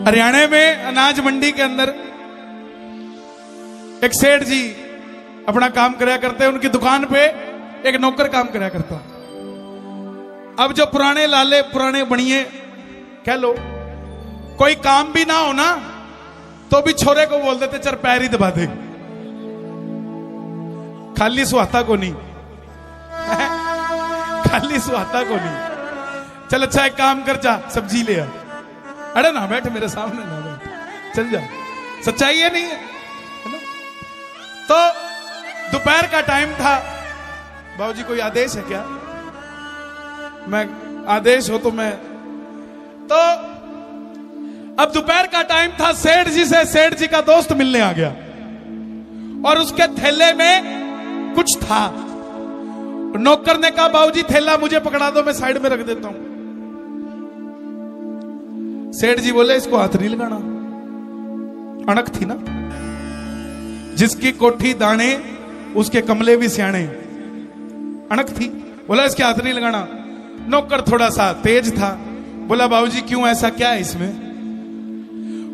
हरियाणा में अनाज मंडी के अंदर एक सेठ जी अपना काम कराया करते हैं। उनकी दुकान पे एक नौकर काम कराया करता। अब जो पुराने लाले पुराने बनिए कह लो, कोई काम भी ना हो ना तो भी छोरे को बोल देते चल पैर ही दबा दे, खाली सुहाता को नहीं खाली सुहाता को नहीं। चल अच्छा एक काम कर, जा सब्जी ले आ। अरे ना बैठ मेरे सामने, ना बैठ, चल जा। सच्चाई है नहीं है ना? तो दोपहर का टाइम था। बाबूजी कोई आदेश है क्या? मैं आदेश हो तो मैं तो अब दोपहर का टाइम था। सेठ जी से सेठ जी का दोस्त मिलने आ गया और उसके थैले में कुछ था। नौकर ने कहा बाबूजी थैला मुझे पकड़ा दो, मैं साइड में रख देता हूं। सेठ जी बोले इसको हाथ नहीं लगाना। अणक थी ना, जिसकी कोठी दाने उसके कमले भी सियाणे। अणक थी, बोला इसके हाथ नहीं लगाना। नौकर थोड़ा सा तेज था, बोला बाबूजी क्यों, ऐसा क्या है इसमें?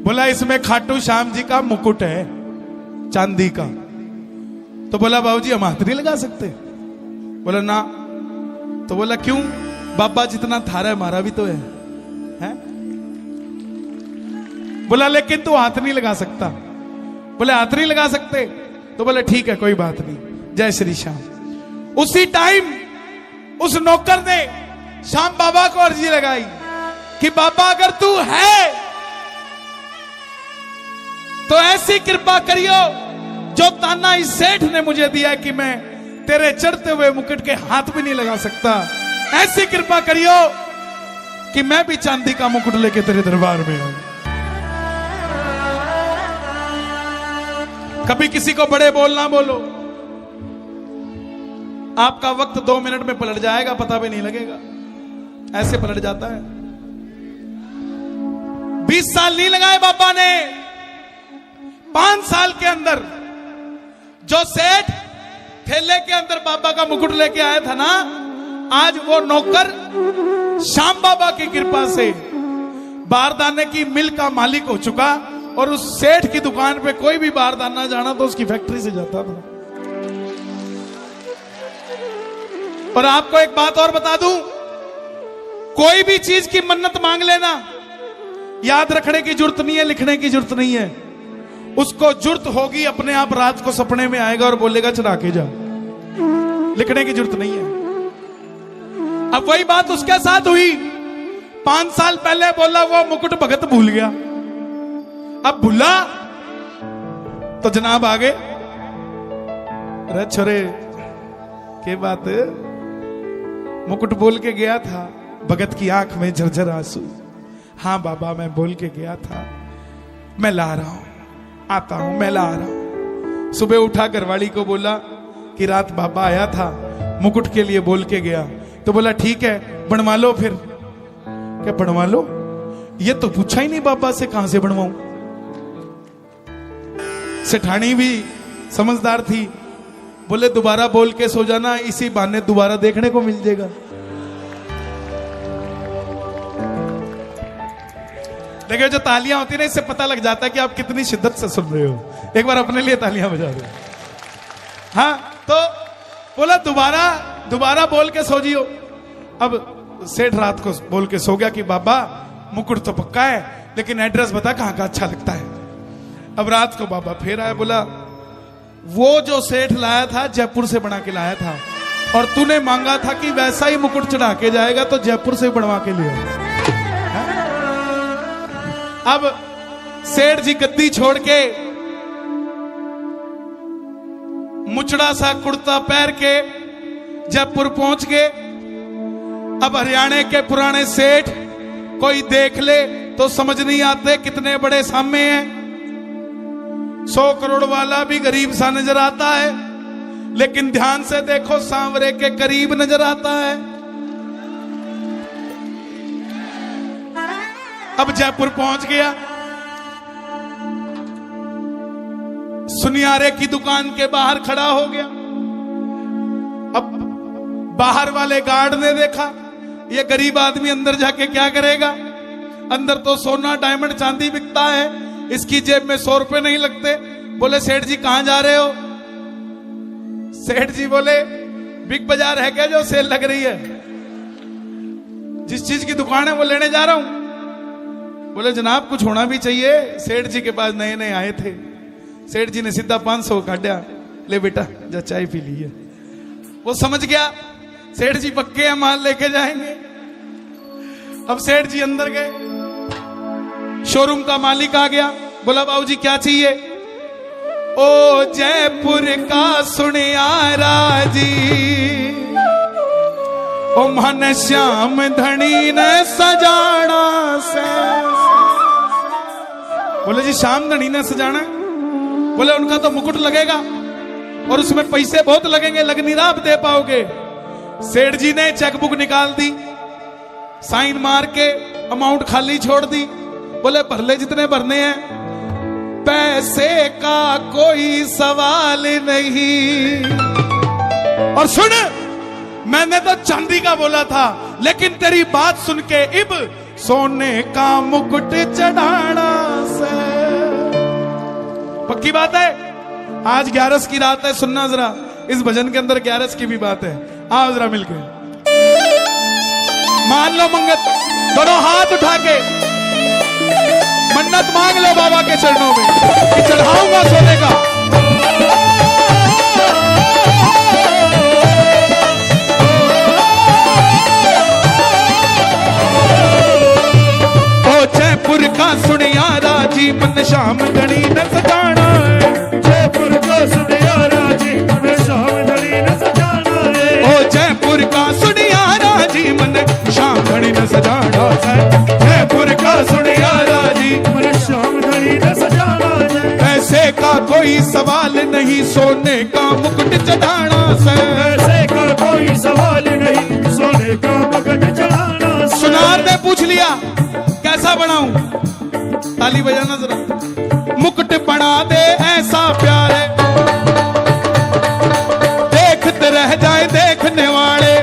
बोला इसमें खाटू श्याम जी का मुकुट है चांदी का। तो बोला बाबूजी हम हाथ नहीं लगा सकते? बोला ना। तो बोला क्यों? बाबा जितना थारा है हमारा भी तो है? बोला लेकिन तू हाथ नहीं लगा सकता। बोले हाथ नहीं लगा सकते? तो बोले ठीक है कोई बात नहीं, जय श्री श्याम। उसी टाइम उस नौकर ने श्याम बाबा को अर्जी लगाई कि बाबा अगर तू है तो ऐसी कृपा करियो जो ताना इस सेठ ने मुझे दिया कि मैं तेरे चढ़ते हुए मुकुट के हाथ भी नहीं लगा सकता, ऐसी कृपा करियो कि मैं भी चांदी का मुकुट लेके तेरे दरबार में आऊं। कभी किसी को बड़े बोलना बोलो, आपका वक्त 2 मिनट में पलट जाएगा, पता भी नहीं लगेगा, ऐसे पलट जाता है। 20 साल नहीं लगाए बाबा ने, 5 साल के अंदर जो सेठ थैले के अंदर बाबा का मुकुट लेके आया था ना, आज वो नौकर श्याम बाबा की कृपा से बारदाने की मिल का मालिक हो चुका। और उस सेठ की दुकान पे कोई भी बारदाना जाना तो उसकी फैक्ट्री से जाता था। और आपको एक बात और बता दूं, कोई भी चीज की मन्नत मांग लेना, याद रखने की जरूरत नहीं है, लिखने की जरूरत नहीं है। उसको जरूरत होगी अपने आप रात को सपने में आएगा और बोलेगा चढ़ा के जा, लिखने की जरूरत नहीं है। अब वही बात उसके साथ हुई। 5 साल पहले बोला वो मुकुट भगत भूल गया, अब भूला तो जनाब आ गए। अरे छोरे के बात, मुकुट बोल के गया था, भगत की आंख में झरझर आंसू। हाँ बाबा मैं बोल के गया था, मैं ला रहा हूं, आता हूं, मैं ला रहा हूं। सुबह उठा घरवाली को बोला कि रात बाबा आया था, मुकुट के लिए बोल के गया। तो बोला ठीक है बनवा लो। फिर क्या बनवा लो? ये तो पूछा ही नहीं बाबा से कहां से बनवाऊं। सेठानी भी समझदार थी, बोले दोबारा बोल के सो जाना, इसी बहाने दोबारा देखने को मिल जाएगा। देखिए जो तालियां होती है ना, इससे पता लग जाता है कि आप कितनी शिद्दत से सुन रहे हो। एक बार अपने लिए तालियां बजा दो। हाँ तो बोला दोबारा बोल के सो जियो। अब सेठ रात को बोल के सो गया कि बाबा मुकुट तो पक्का है, लेकिन एड्रेस बता कहां का अच्छा लगता है। अब रात को बाबा फिर आया, बोला वो जो सेठ लाया था जयपुर से बना के लाया था, और तूने मांगा था कि वैसा ही मुकुट चढ़ा के जाएगा, तो जयपुर से बनवा के लिया। अब सेठ जी गद्दी छोड़ के मुचड़ा सा कुर्ता पहन के जयपुर पहुंच गए। अब हरियाणा के पुराने सेठ कोई देख ले तो समझ नहीं आते कितने बड़े सामे हैं। 100 करोड़ वाला भी गरीब सा नजर आता है, लेकिन ध्यान से देखो सांवरे के करीब नजर आता है। अब जयपुर पहुंच गया, सुनियारे की दुकान के बाहर खड़ा हो गया। अब बाहर वाले गार्ड ने देखा ये गरीब आदमी अंदर जाके क्या करेगा, अंदर तो सोना डायमंड चांदी बिकता है, इसकी जेब में 100 रुपए नहीं लगते। बोले सेठ जी कहां जा रहे हो? सेठ जी बोले बिग बाजार है क्या जो सेल लग रही है? जिस चीज की दुकान है वो लेने जा रहा हूं। बोले जनाब कुछ होना भी चाहिए, सेठ जी के पास नए नए आए थे। सेठ जी ने सीधा 500 काटा, ले बेटा जा चाय पी ली है। वो समझ गया सेठ जी पक्के हैं, माल लेके जाएंगे। अब सेठ जी अंदर गए, शोरूम का मालिक आ गया, बोला बाबूजी क्या चाहिए? ओ जयपुर का सुनियारा जी, ओ मन श्याम धनी ने सजाना से। बोले जी श्याम धनी ने सजाना? बोले उनका तो मुकुट लगेगा और उसमें पैसे बहुत लगेंगे, लग नहीं रहा आप दे पाओगे। सेठ जी ने चेकबुक निकाल दी, साइन मार के अमाउंट खाली छोड़ दी। बोले भर ले जितने भरने हैं, पैसे का कोई सवाल नहीं। और सुन, मैंने तो चांदी का बोला था, लेकिन तेरी बात सुन के इब सोने का मुकुट चढ़ाना से। पक्की बात है। आज 11 की रात है, सुनना जरा, इस भजन के अंदर 11 की भी बात है। आओ जरा मिलके मान लो मंगत, दोनों हाथ उठा के मन्नत मांग लो बाबा के चरणों में कि चढ़ाऊंगा सोने का। ओ जयपुर का सुनियारा जी, मन श्याम धनी न सजाना है। जयपुर का सुनियारा जी, मन श्याम धनी न सजाना है। ओ जयपुर का सुनियारा जी, मन श्याम धनी न सजाना है। जयपुर का सुनियारा जी, मन श्याम धनी न सजाना है। पैसे का कोई सवाल नहीं, सोने का मुकुट चढ़ाना से। पैसे का कोई सवाल नहीं, सोने का मुकुट चढ़ाना है। सुनार ने पूछ लिया कैसा बनाऊं? ताली बजाना जरा। मुकुट बना दे ऐसा प्यारे, देखते रह जाए देखने वाले।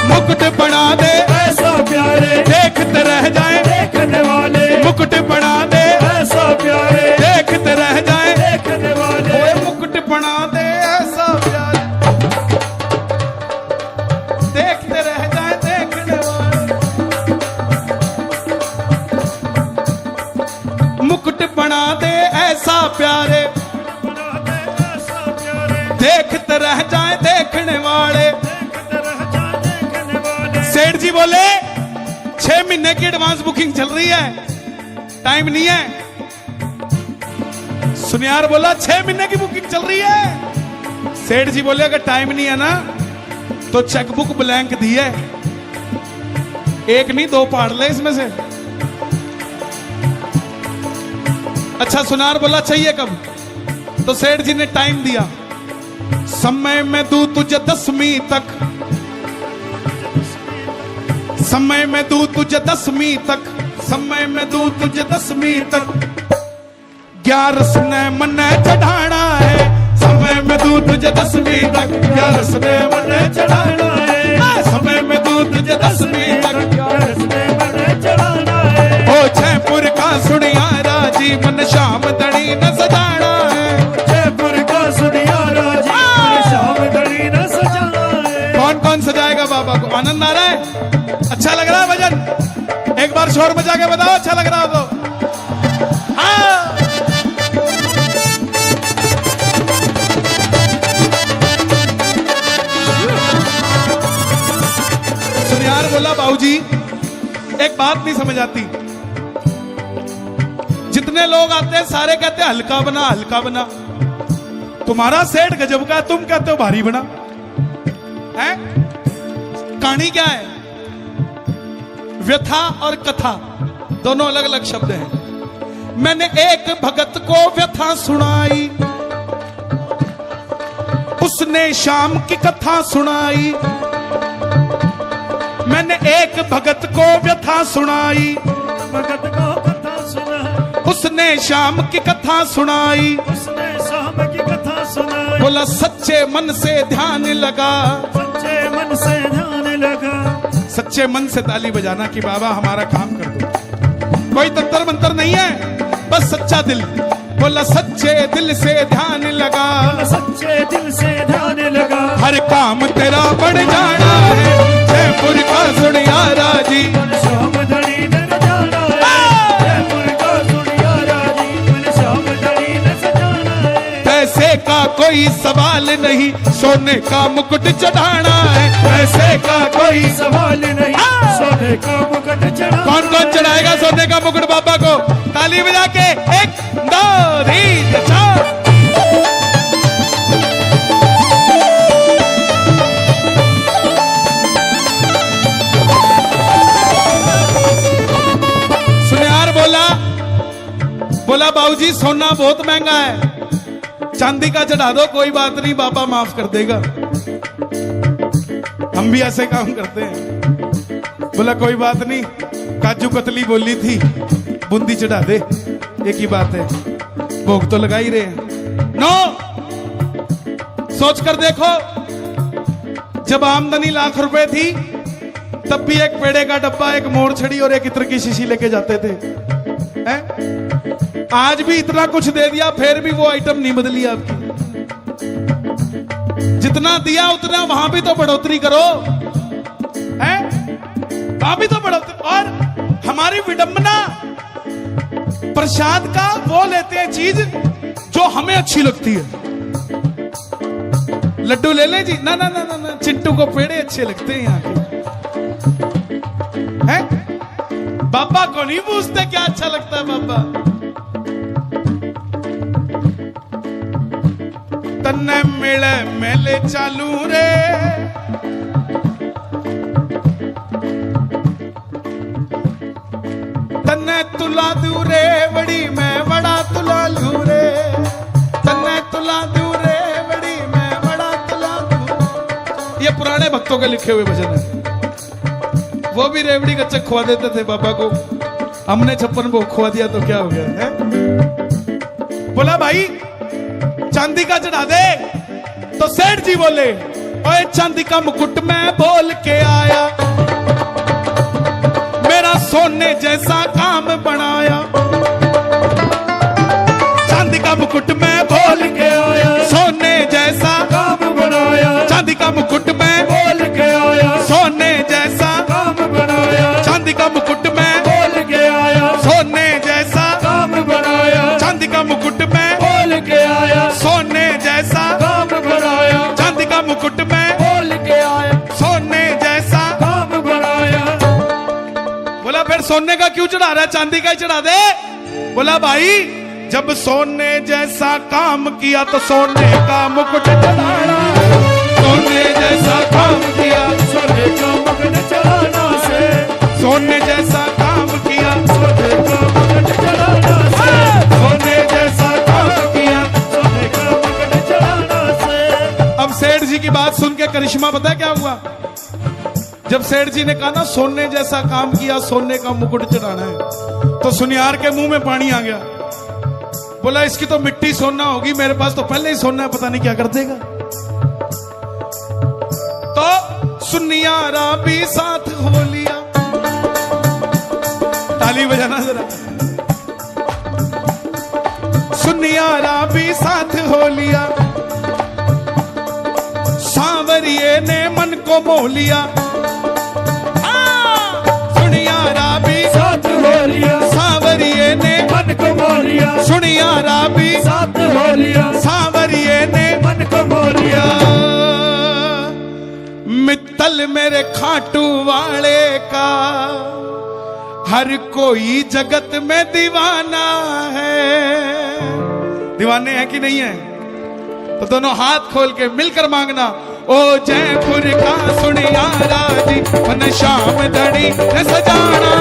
मुकुट बना दे ऐसा प्यारे, देखते रह जाए देखने वाले। मुकुट बना दे ऐसा प्यारे, देखते रह जाए देखने वाले। ओए मुकुट बना दे ऐसा प्यारे, देखते रह जाए देखने वाले। मुकुट बना दे ऐसा प्यारे, बना दे ऐसा प्यारे, देखते रह जाए देखने वाले। देखते रह जाए देखने वाले। सेठ जी बोले 6 महीने की एडवांस बुकिंग चल रही है, टाइम नहीं है। सुनियार बोला 6 महीने की बुकिंग चल रही है। सेठ जी बोले अगर टाइम नहीं है ना तो चेकबुक ब्लैंक दी है, एक नहीं 2 पाड़ ले इसमें से। अच्छा सुनार बोला चाहिए कब? तो सेठ जी ने टाइम दिया, समय में दूं तुझे 10वीं तक, समय में दूं तुझे 10वीं तक, समय में दूं तुझे 10वीं तक। 11 ने मन चढ़ाना है, समय में दूं तुझे 10वीं तक। 11 ने मन चढ़ाना है, समय में दूं तुझे 10वीं तक। 11 ने मन चढ़ाना है। ओ जयपुर का सुनियारा जी, मन श्याम धनी न सजाना है। जयपुर का सुनियारा जी, मन श्याम धनी न सजाना है। कौन कौन सजाएगा बाबा को? आनंद आ रहा है? अच्छा लग रहा है भजन? एक बार शोर मचा के बताओ अच्छा लग रहा हो तो। हाँ। सुनियार बोला बाबूजी एक बात नहीं समझ आती, जितने लोग आते हैं सारे कहते हैं हल्का बना हल्का बना। तुम्हारा सेठ गजब का, तुम कहते हो भारी बना है। कहानी क्या है? व्यथा और कथा दोनों अलग अलग शब्द हैं। मैंने एक भगत को व्यथा सुनाई, उसने शाम की कथा सुनाई। मैंने एक भगत को व्यथा सुनाई, भगत को कथा सुना, उसने शाम की कथा सुनाई। उसने शाम की कथा सुनाई। बोला सच्चे मन से ध्यान लगा, सच्चे मन से ध्यान लगा, सच्चे मन से ताली बजाना कि बाबा हमारा काम कर दो। कोई तंत्र मंत्र नहीं है, बस सच्चा दिल। बोला सच्चे दिल से ध्यान लगा, सच्चे दिल से ध्यान लगा, हर काम तेरा बढ़ जाना है। जयपुर का सुनियारा जी, श्याम धड़ी न जाना है। जयपुर का सुनियारा जी, श्याम धड़ी न सजाना है। पैसे का कोई सवाल नहीं, सोने का मुकुट चढ़ाना है। पैसे का कोई सवाल नहीं, सोने का मुकुट चढ़ा। कौन कौन चढ़ाएगा सोने का मुकुट बाबा को? ताली बजा के 1 2 3 4। सुनियार बोला बाबूजी सोना बहुत महंगा है, चांदी का चढ़ा दो, कोई बात नहीं बाबा माफ कर देगा। हम भी ऐसे काम करते हैं। बोला कोई बात नहीं, काजू कतली बोली थी, बूंदी चढ़ा दे, एक ही बात है, भोग तो लगा ही रहे हैं। नो, सोच कर देखो, जब आमदनी लाख रुपए थी तब भी एक पेड़े का डब्बा, एक मोर छड़ी और एक इत्र की शीशी लेके जाते थे, हैं? आज भी इतना कुछ दे दिया फिर भी वो आइटम नहीं बदली आपकी। जितना दिया उतना वहां भी तो बढ़ोतरी करो, हैं? वहां भी तो बढ़ोतरी। और हमारी विडंबना प्रसाद का वो लेते हैं चीज जो हमें अच्छी लगती है। लड्डू ले ले जी, ना ना ना ना, ना। चिंटू को पेड़े अच्छे लगते हैं यहाँ के, हैं? बाबा को नहीं पूछते क्या अच्छा लगता है बाबा। तन्ने मिले मेले चालू रे, तन्ने तुला दूरे बड़ी मैं बड़ा तुला लू रे, तन्ने तुला दूरे बड़ी मैं बड़ा तुला लू। ये पुराने भक्तों के लिखे हुए भजन है। वो भी रेवड़ी कच्चा खुआ देते थे बाबा को, हमने 56 भोग खुआ दिया तो क्या हो गया है? बोला भाई चांदी का चढ़ा दे, तो सेठ जी बोले ओए चांदी का मुकुट मैं बोल के आया, मेरा सोने जैसा काम बनाया। चांदी का मुकुट मैं बोल के आया, सोने जैसा काम बनाया। चांदी का मुकुट मैं बोल के आया, सोने जैसा काम बनाया। चांदी का मुकुट मैं बोल के आया, सोने जैसा काम बनाया। चांदी का मुकुट मैं बोल के आया, सोने जैसा काम बनाया। चांदी का मुकुट मैं बोल के आया, सोने जैसा काम बनाया। बोला फिर सोने का क्यों चढ़ा रहा है, चांदी का ही चढ़ा दे। बोला भाई जब सोने जैसा काम किया तो सोने का मुकुट चढ़ाना, सोने जैसा काम किया सोने का मुकुट चढ़ाना से, सोने जैसा काम किया सोने का मुकुट चढ़ाना से, सोने जैसा काम किया। सोने का मुकुट चढ़ाना से। अब सेठ जी की बात सुन के करिश्मा पता है क्या हुआ? जब सेठ जी ने कहा ना सोने जैसा काम किया, सोने का मुकुट चढ़ाना है, तो सुनियार के मुंह में पानी आ गया। बोला इसकी तो मिट्टी सोना होगी, मेरे पास तो पहले ही सोना है, पता नहीं क्या कर देगा। तो सुनियारा भी साथ हो लिया, ताली बजाना जरा। सुनियारा भी साथ हो लिया, सांवरिये ने मन को मोह लिया। सुनियारा भी साथ हो लिया, सांवरिये ने मन को मोह लिया। सुनियारा भी साथ हो लिया, सांवरिये ने मन को मोह लिया। मित्तल मेरे खाटू वाले का हर कोई जगत में दीवाना है। दीवाने हैं कि नहीं है? तो दोनों हाथ खोल के मिलकर मांगना, ओ जयपुर का सुनियारा जी मन श्याम धड़ी न सजाना